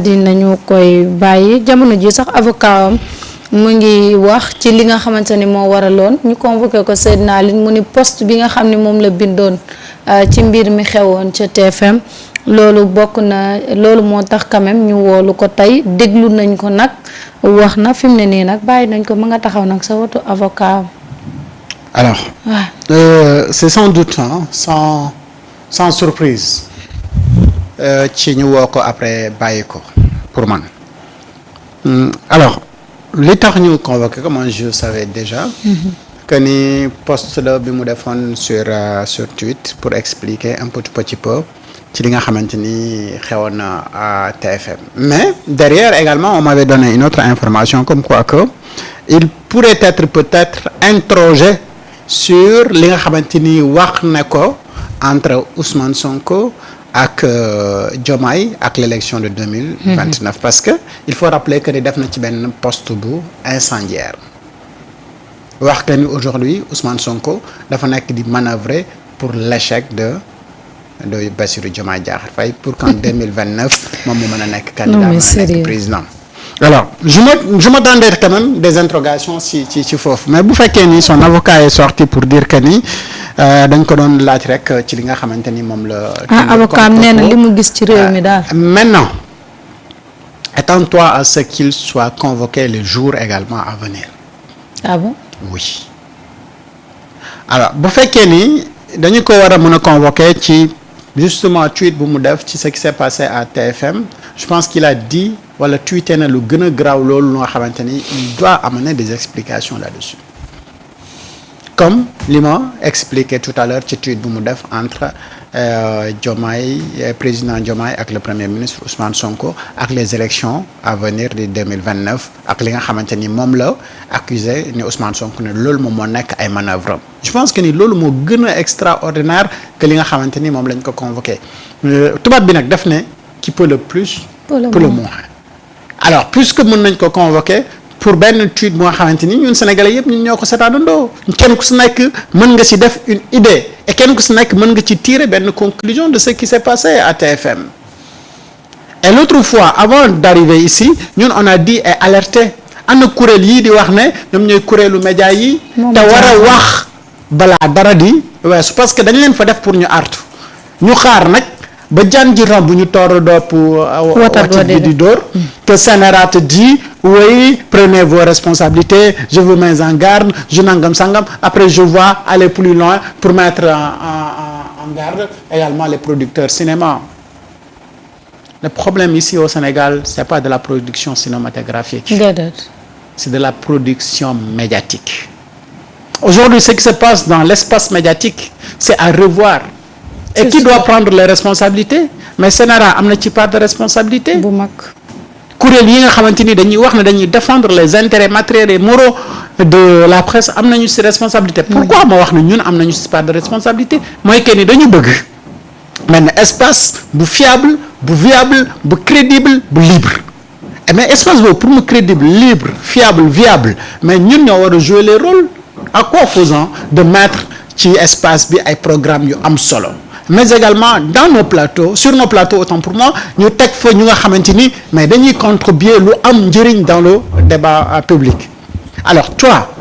dinañu koy bàyyi jamono ji sax avocat am mu ngi wax ci li nga xamante ni moo waraloon ñu convoqué ko Seydina Aline mu ni poste bi nga xam ne moom la bindoon ci mbir mi xewoon ca TFM loolu bokk na loolu moo tax quand même ñu woolu ko tey déglu nañ ko nag wax na fi mu ne nii nag bàyyi nañ ko ma nga taxaw nag sa wetu avocat am. Alors, c'est sans doute sans surprise ci ñu woo ko après bàyyi ko pour man alors li tax ñu convoqué ko man je savais déjà que ni post la bi mu defoon sur Twitter pour expliquer un petit peu ci li nga xamante ni xewoon na à TFM mais derrière également on m'avait donné une autre information comme quoi que il pourrait être peut-être interrogé sur li nga xamante ni wax na ko entre Ousmane Sonko ak Diomaye ak l'élection de 2029 parce que il faut rappeler que ni def na ci benn poste bu incendiaire wax que ni aujourd'hui Ousmane Sonko dafa nekk di manœuvrer pour l'échec de Bassirou Diomaye Diakhar Faye pour qu'en 2029 moom mu mën a nekk candidat mën a nekk président alors je m'attendais quand même des interrogations ci foofu mais bu fekkee ni son avocat est sorti pour dire que ni dañ ko doon laaj rek ci li nga xamante ni moom la. avocat am nee na li mu gis ci réew mi daal. maintenant attends-toi à ce qu'il soit convoqué le jour également à venir. Ah bon? Oui. Alors bu fekkee ni dañu ko war a mën a convoqué ci justement tweet bu mu def ci ce qui s'est passé à TFM je pense qu'il a dit wala tweeté na lu gën a garaaw loolu loo xamante ni il doit amener des explications là-dessus comme li ma expliqué tout à l'heure ci tweet bu mu def entre Diomaye président Diomaye ak le premier ministre Ousmane Sonko ak les élections à venir de 2029 ak li nga xamante ni moom la accusé ni Ousmane Sonko ne loolu moom moo nekk ay manœuvres je pense que ni loolu moo gën a extraordinaire que li nga xamante ni moom lañ ko convoqué tubaab bi nag def ne qui peut le plus peut le moins alors puisque mën nañ ko convoqué pour benn tweet bu nga xamante ni ñun sénégalais yëpp ñun ñoo ko seetaanandoo kenn ku si nekk mën nga si def une idée et kenn ku si nekk mën nga ci tirer benn conclusion de ce qui s'est passé à TFM et l'autre fois avant d'arriver ici ñun on a dit et alerté ana kuréel yii di wax ne ñoom ñooy kuréelu média yi te war a wax balaa dara di weesu parce que dañ leen fa def pour ñu artu ñu xaar nag ba jaan ji bu ñu toor dopp wàcc bi di dóor que Sénérat dit oui prenez vos responsabilités je vous mets en garde je nangam sangam après je vois aller plus loin pour mettre en garde également les producteurs cinéma le problème ici au Sénégal c'est pas de la production cinématographique c'est de la production médiatique aujourd'hui ce qui se passe dans l'espace médiatique c'est à revoir et qui doit prendre les responsabilités mais Sénérat am na ci part de responsabilité bu mag kuréel yi nga xamante ni dañuy wax ne dañuy défendre les intérêts matériels et moraux de la presse am nañu ci responsabilité pourquoi ma wax ne ñun am nañu ci part de responsabilité mooy que ni dañu bëgg maintenant espace bu fiable bu viable bu crédible bu libre mais espace boobu pour mu crédible libre fiable viable mais ñun ñoo war a jouer les rôles en quoi faisant de mettre ci espace bi ay programmes yu am solo mais également dans nos plateaux sur nos plateaux autant pour moi ñu teg fa ñu nga xamante ni mais dañuy contribuer lu am njëriñ dans le débat public alors toi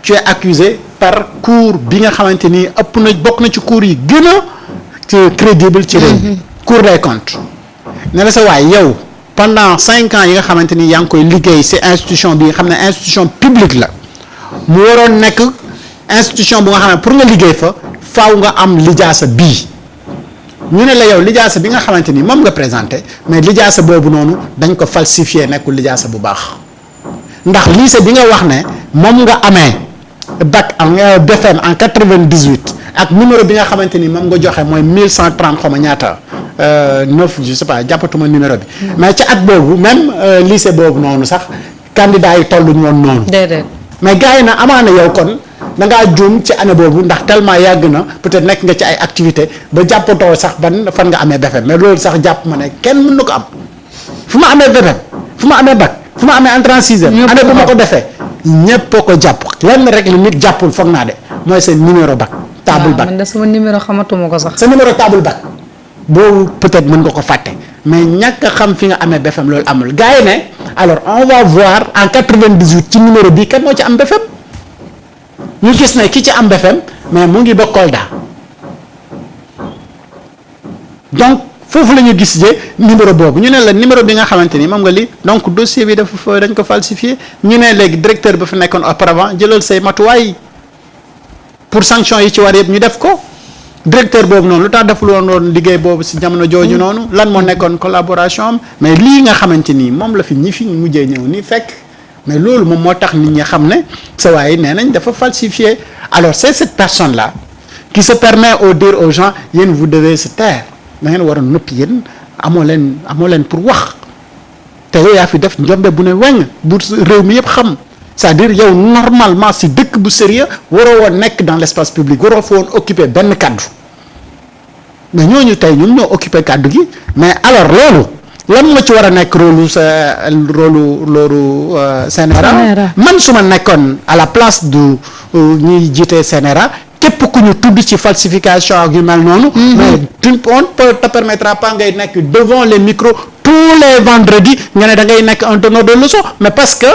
tu es accusé par cour bi nga xamante ni ëpp na bokk na ci cour yi gën a crédible ci réew cour des comptes ne la sa waay yow pendant 5 ans yi nga xamante ni yaa ngi koy liggéey ci institution bi nga xam ne institution publique la mu waroon nekk institution bu nga xam ne pour nga liggéey fa faaw nga am lijaasa bii ñu ne la yow lijaasa bi nga xamante ni moom nga présenté mais lijaasa boobu noonu dañ ko falsifié nekkul lijaasa bu baax ndax lycée bi nga wax ne moom nga amee bac en BFM en 98 ak numéro bi nga xamante ni moom nga joxe mooy 1130 xaw ma ñaata 9 je sais pas jàppatuma numéro bi mais ci at boobu même lycée boobu noonu sax candidat yi tolluñu woon noonu mais gars yi na amaana yow kon da ngaa juum ci année boobu ndax tellement yàgg na peut-être nekk nga ci ay activités ba jàppatoo sax ban fan nga amee BFM mais loolu sax jàpp ma ne kenn mën na ko am fu ma amee BFM fu ma amee bac fu ma amee entrée en sixième année bu ma ko defee ñëpp ko jàpp lenn rek lu nit jàppul foog naa de mooy seen numéro bac table bac man de sama numéro xamatuma ko sax sa numéro table bac boobu peut-être mën nga ko fàtte mais ñàkk a xam fi nga amee BFM loolu amul gars yi ne alors on va voir en 98 ci numéro bii kan moo ci am BFM ñu gis ne ki ci am BFM mais mu ngi ba Kolda donc foofu la ñu gis je numéro boobu ñu ne la numéro bi nga xamante ni moom nga li donc dossier bi dafa dañ ko falsifié ñu ne léegi directeur ba fa nekkoon auparavant jëlal say matuwaay pour sanction yi ci war yëpp ñu def ko directeur boobu noonu lu tax deful woon liggéey boobu si jamono jooju noonu lan moo nekkoon collaboration am mais lii nga xamante ni moom la fi ñi fi mujjee ñëw nii fekk mais loolu moom moo tax nit ñi xam ne sa waay nee nañ dafa falsifié alors c'est cette personne là qui se permet au dire aux gens yéen vous devez se taire da ngeen war a noppi yéen amoo leen pour wax te yow yaa fi def njombe bu ne weng bu réew mi yëpp xam c'est-à-dire yow normalement si dëkk bu sérieux waroo woon nekk dans l'espace public waroo fa woon occuper benn kaddu mais ñooñu tey ñun ñoo occuper kaddu gi mais alors loolu lan moo ci war a nekk rôlu CNRA man su ma nekkoon à la place du ñuy jiite CNRA képp ku ñu tudd ci falsification ak yu mel noonu mais on ne te permettra pas ngay nekk devant les micros tous les vendredis nga ne da ngay nekk un donneur de leçon mais parce que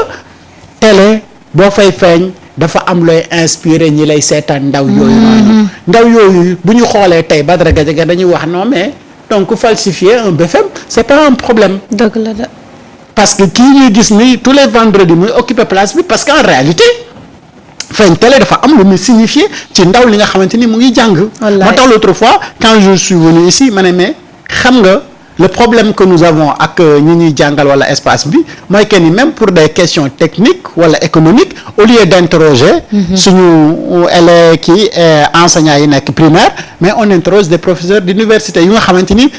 télé boo fay feeñ dafa am looy inspiré ñi lay seetaan ndaw yooyu noonu ndaw yooyu bu ñu xoolee tey Badara Gadiaga dañuy wax non mais donc falsifier un BFM c'est pas un problème dëgg la de parce que kii ñuy gis ni tous les vendredis muy occuper place bi parce qu'en réalité feeñ télé dafa am lu muy signifier ci ndaw li nga xamante ni mu ngi jàng moo tax l'autre fois quand je suis venu ici ma ne mais xam nga le problème que nous avons ak ñi ñuy jàngal wala espace bi mooy que ni même pour des questions techniques wala économiques au lieu d'interroger suñu élèves kii enseignants yi nekk primaire mais on interroge des professeurs d'université yu nga xamante ni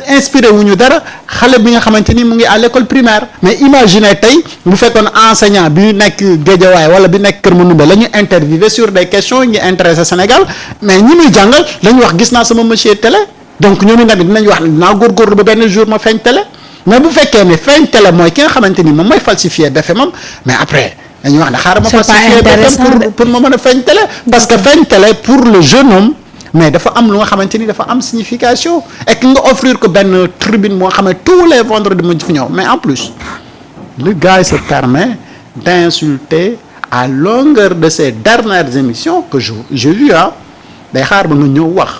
inspiré wuñu dara xale bi nga xamante ni mu ngi à l'école primaire mais imaginez tey bu fekkoon enseignant bi nekk Guédiawaye wala bi nekk Kër Manoumbe la ñu interviewer sur des questions yi intéressé Sénégal mais ñi muy jàngal la ñu wax gis naa sama monsieur télé donc ñooñu tamit dinañ wax ne dinaa góorgóorlu ba benn jour ma feeñ télé mais bu fekkee ne feeñ télé mooy ki nga xamante ni moom mooy falsifier BFM am mais après dañuy wax ne xaaral ma falsifier BFM pour ma mën a feeñ télé parce que feeñ télé pour le jeune homme mais dafa am lu nga xamante ni dafa am signification et que nga offrir ko benn tribune moo xam ne tous les vendredis mu fi ñëw mais en plus le gars se permet d'insulter à longueur de ces dernières émissions que j'ai vu day xaar ba nga ñëw wax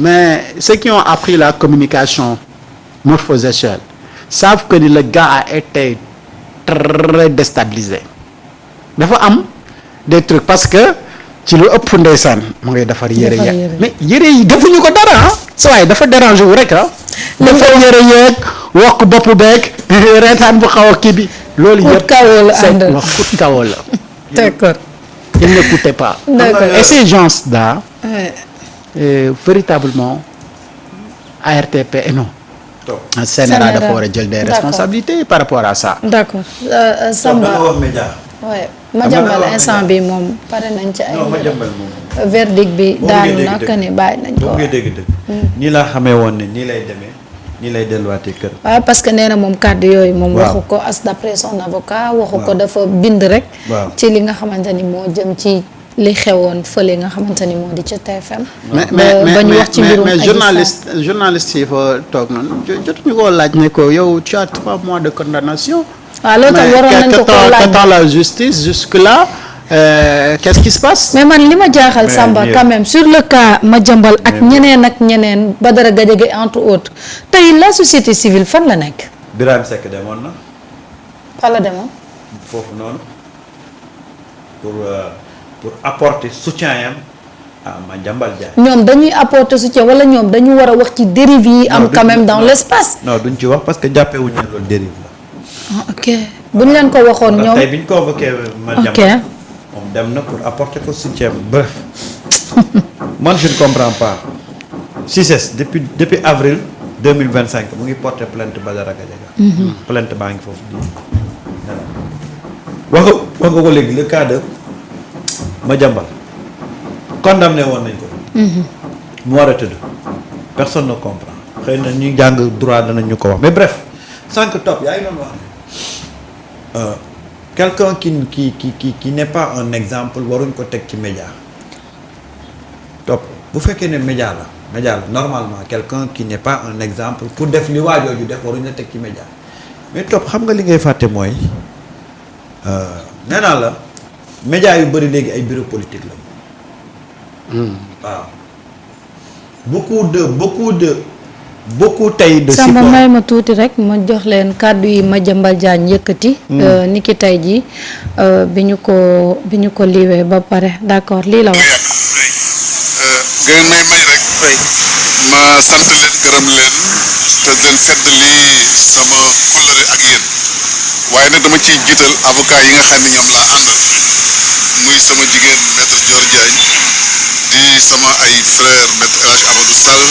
mais ceux qui ont appris la communication morphosexuelle savent que le gars a été très déstabilisé dafa am des trucs parce que ci lu ëpp ndeysaan mu ngay defar yére yeeg mais yére yi defuñu ko dara sa waay dafa déranger wu rek defar yére yeeg wokk bopp beeg reetaan bu xaw a kii bi loolu yëpp c'est wax kut kawoo la d'accord il ne coûtait pas et ces gens-là véritablement ARTP et non CNRA dafa war a jël des responsabilités par rapport à ça d'accord Samba ouais Madiambal instant bi moom pare nañ ci ay verdict bi daanu na que ne bàyyi nañ ko nii laa xamee woon ne nii lay demee nii lay delluwaatee kër waaw parce que nee na moom kàddu yooyu moom waxu ko as d'après son avocat waxu ko dafa bind rek ci li nga xamante ni moo jëm ci li xewoon fële nga xamante ni moo di ca TFM ba ñu wax ci mbirum mais journaliste yi fa toog noonu jotuñu koo laaj ne ko yow tu as 3 mois de condamnation waaw loolu tam waroon nañ ko koo laaj qu'attend la justice jusque là qu'est-ce qui se passe mais man li ma jaaxal Samba quand même sur le cas Madiambal ak ñeneen Badara Gadiaga entre autres tey la société civile fan la nekk Birame Seck demoon na fan la demoon foofu noonu pour apporter soutien yam à Madiambal Diagne ñoom dañuy apporter soutien wala ñoom dañu war a wax ci dérive yi am quand même dans l'espace non duñ ci wax parce que jàppee wuñu loolu dérive la ok buñ leen ko waxoon ñoom tey biñ convoqué Madiambal moom dem na pour apporter ko soutien bref man je ne comprends pas CICES depuis avril 2025 mu ngi porter plainte Badara Gadiaga plainte baa ngi foofu wax nga ko léegi le cas de Madiambal condamné woon nañ ko mu war a tëdd personne ne comprend xëy na ñuy jàng droit danañ ñu ko wax mais bref sànq topp yaa ngi doon wax ne quelqu'un qui n'est pas un exemple waruñ ko teg ci média topp bu fekkee ne média la média la normalement quelqu'un qui n'est pas un exemple pour def li waajooju def waruñu la teg ci média mais topp xam nga li ngay fàtte mooy nee naa la média yu bëri léegi ay bureau politique la waaw beaucoup tey de Samba support may ma tuuti rek ma jox leen kàddu yi Madiambal Diagne yëkkati ni ki tey ji bi ñu ko liiwee ba pare d'accord lii la wax ngeen may rek ma sant leen gërëm leen te den fedd lii sama kóllëre ak yéen waaye nag dama ciy jiital avocat yi nga xam ne ñoom laa àndal muy sama jigéen maître Dior Diagne di sama ay frère maître El Hadj Amadou Sall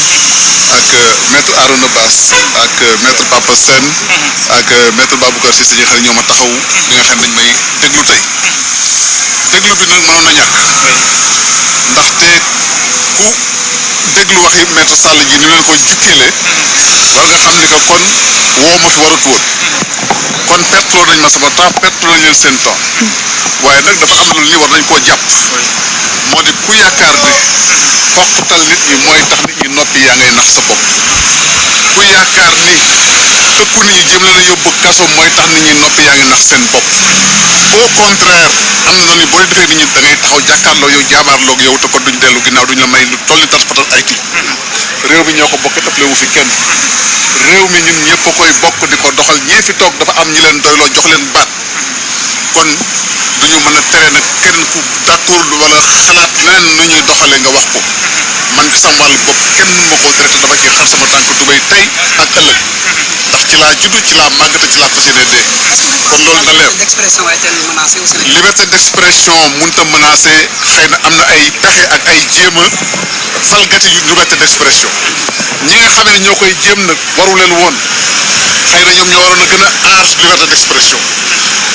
ak maître Arouna Bass ak maître Papa Sène ak maître Baboucar Cissé ñi nga xam ne ñoo ma taxaw bi nga xam ne dañ may déglu tey déglu bi nag mënoon na ñàkk ndaxte ku déglu waxi maître Sall ji ni leen ko jukkeele war nga xam ni que kon woo ma fi warut woon kon perteloo nañ ma sama temps perteloo nañ leen seen temps waaye nag dafa am lu ni war nañ koo jàpp moo di ku yaakaar ne xoqtal nit ñi mooy tax nit ñi noppi yaa ngay nax sa bopp ku yaakaar ni tëkku nit ñi jëm leen a yóbbu kaso mooy tax nit ñi noppi yaa ngi nax seen bopp au contraire am na noonu boo defee nit ñi da ngay taxaw jàkkaarloo yow jaamaarloog yow te ko duñ dellu ginnaaw duñ la may lu toll ni tas patal ay kii réew mi ñoo ko bokk ëppale wu fi kenn réew mi ñun ñëpp a koy bokk di ko doxal ñii fi toog dafa am ñi leen doyloo jox leen baat kon duñu mën a tere nag keneen ku d'accord wala xalaat leneen nu ñuy doxalee nga wax ko man ci sama wàllu bopp kenn mënu ma koo tere te dama ci xar sama tànk dubay tey ak ëllëg ndax ci laa juddu ci laa màgg te ci laa fas yéene dee kon loolu na leer liberté d'expression mënut a menacé xëy na am na ay pexe ak ay jéem a salgati yu liberté d'expression ñi nga xam ne ñoo koy jéem nag waru leen woon xëy na ñoom ñoo waroon a gën a aar liberté d'expression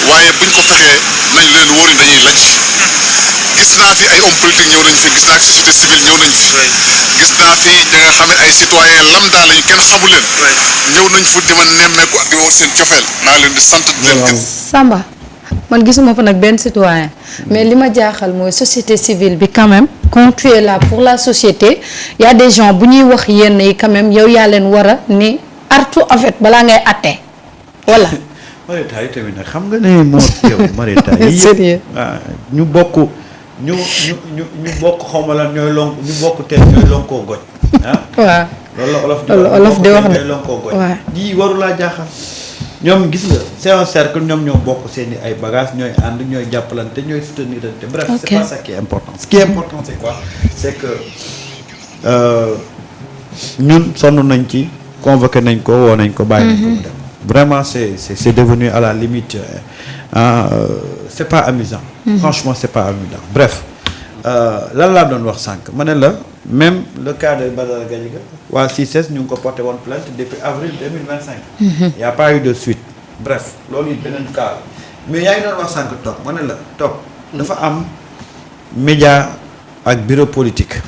waaye buñ ko fexee nañ leen wóor ni dañuy lajj gis naa fi ay hommes politiques ñëw nañ fi gis naa fi société civile ñëw nañ fi gis naa fi ñi nga xam ne ay citoyens lambda lañu kenn xamu leen ñëw nañ fu di ma nemmeeku ak di woo seen cofeel naa leen di sant di leen gën Samba man gisuma fa nag benn citoyen mais li ma jaaxal mooy société civile bi quand même quand tu es là pour la société y a des gens bu ñuy wax yenn yi quand même yow yaa leen war a ni artu en fait balaa ngay atte voilà Marieta yi tamit nag xam nga ne moo yow Marieta yi sérieux ñu bokk ñu bokk xawma lan ñooy lonk ñu bokk teen ñooy lonkoo goj waaw loolu la olof di wax ñooy lonkoo goj waaw lii waru laa jaaxal ñoom gis nga c'est un cercle ñoom ñoo bokk seeni ay bagages ñooy ànd ñooy jàppalante ñooy soutenirante bref c'est pas ça qui est important ce qui est important c'est quoi c'est que ñun sonn nañ ci convoqué nañ ko woo nañ ko bàyyi nañ ko mu dem vraiment c'est devenu à la limite c'est pas amusant franchement c'est pas amusant bref lan laa doon wax sànq ma ne la même le cas de Badara Gadiaga waa CICES ñu ngi ko porté woon plainte depuis avril 2025 y a pas eu de suite bref loolu it beneen cas mais yaa ngi doon wax sànq toog ma ne la toog dafa am média ak bureau politique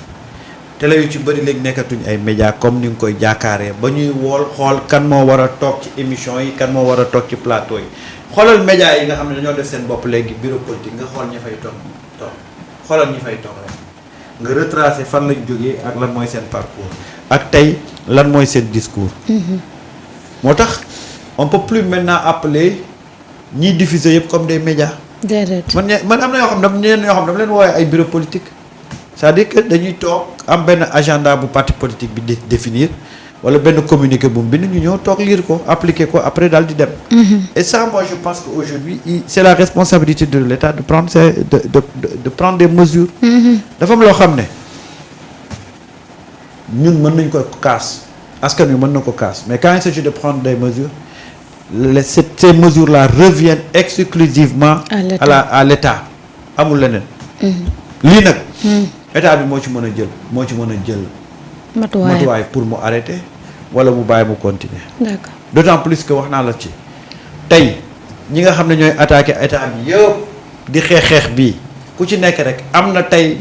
télé yu ci bëri léegi nekkatuñ ay média comme ni nga koy jaakaaree ba ñuy wool xool kan moo war a toog ci émission yi kan moo war a toog ci plateau yi xoolal média yi nga xam ne dañoo def seen bopp léegi bureau politique nga xool ñi fay toog xoolal ñi fay toog rek nga retracer fan lañ jógee ak lan mooy seen parcours ak tey lan mooy seen discours moo tax on peut plus maintenant appeler ñiy diffuser yëpp comme des médias déedéet man am na yoo xam ne dama leen woowee ay bureau politique c'est-à-dire que dañuy toog am benn agenda bu parti politique bi définir wala benn communiqué bu mu bind ñu ñëw toog lire ko appliquer ko après daal di dem. Et ça moi je pense que aujourd'hui c'est la responsabilité de l'État de prendre de prendre des mesures. dafa am loo xam ne ñun mën nañ ko kaas askan wi mën na ko kaas mais quand il s'agit de prendre des mesures ces mesures là reviennent exclusivement à l'État amul leneen. lii nag. état bi moo ci mën a jël matuwaay pour mu arrêter wala mu bàyyi mu continuer. D'accord. D'autant plus que wax naa la ci tey ñi nga xam ne ñooy attaquer état bi yëpp di xeex bii ku ci nekk rek am na tey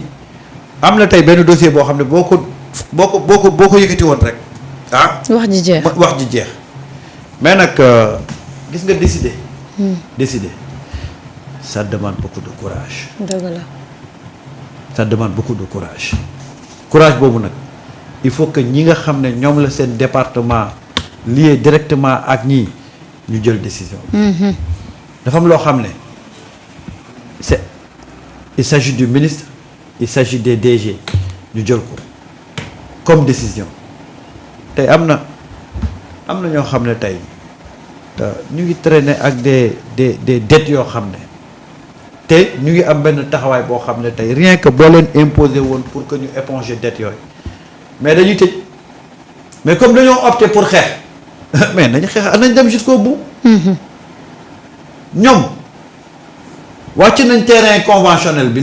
benn dossier boo xam ne boo ko yëkkati woon rek wax ji jeex mais nag gis nga décider ça demande beaucoup de courage. dëgg la. ça demande beaucoup de courage boobu nag il faut que ñi nga xam ne ñoom la seen département lié directement ak ñii ñu jël décision. dafa am loo xam ne il s'agit du ministre il s'agit des DG ñu jël ko comme décision tey am na ñoo xam ne tey ñu ngi traîner ak des dettes yoo xam ne te ñu ngi am benn taxawaay boo xam ne tey rien que boo leen imposer woon pour que ñu éponger dettes yooyu mais dañuy tëj mais comme dañoo opté pour xeex mais nañu xeex nañ dem jusqu'au bout. ñoom wàcc nañ terrain conventionnel bi.